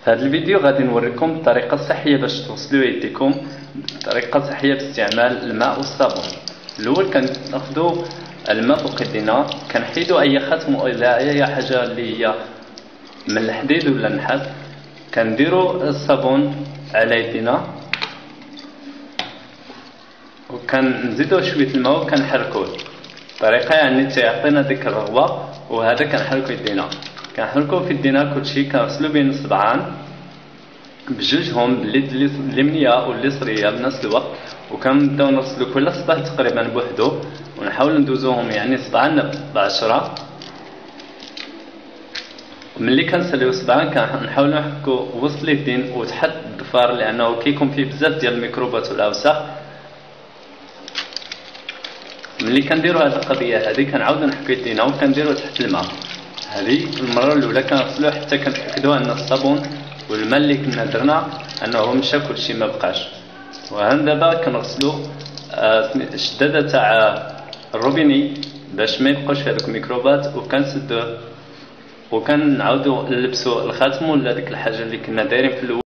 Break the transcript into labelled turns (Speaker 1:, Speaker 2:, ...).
Speaker 1: في هذا الفيديو غادي نوريكم الطريقة الصحية باش توصلوا يديكم طريقة صحية باستعمال الماء والصابون. الأول كناخذوا الماء فوق يدينا، كنحيدوا أي ختم ولا أي حاجة اللي هي من الحديد ولا النحاس، كنديروا الصابون على يدينا وكنزيدوا شوية الماء وكنحركوه. الطريقة يعني تعطينا ديك الرغوة، وهذا كنحركو يدينا في يدينا كلشي، كنغسلو بين الصبعان بجوجهم باليد اليمنية واليسرية بنفس الوقت، وكنبداو نغسلو كل صباع تقريبا بوحدو، ونحاول ندوزوهم يعني صبعان ب10. ملي كنساليو صبعان كنحاولو نحكو وسط اليدين وتحت الضفار، لانه كيكون فيه بزاف ديال الميكروبات والاوساخ. ملي كنديرو هاد القضيه هادي كنعاودو نحكو يدينا وكنديرو تحت الماء. هذه المره الاولى كنغسلو حتى كنتاكدوا ان الصابون والماء اللي كنا درنا انه مشى كلشي ما بقاش. وهنا دابا كنغسلو الشداده تاع الروبيني باش ما يبقاوش فيه هذوك الميكروبات، وكنسدوه وكنعاودو نلبسو الخاتم ولا ديك الحاجه اللي كنا دايرين في الاول.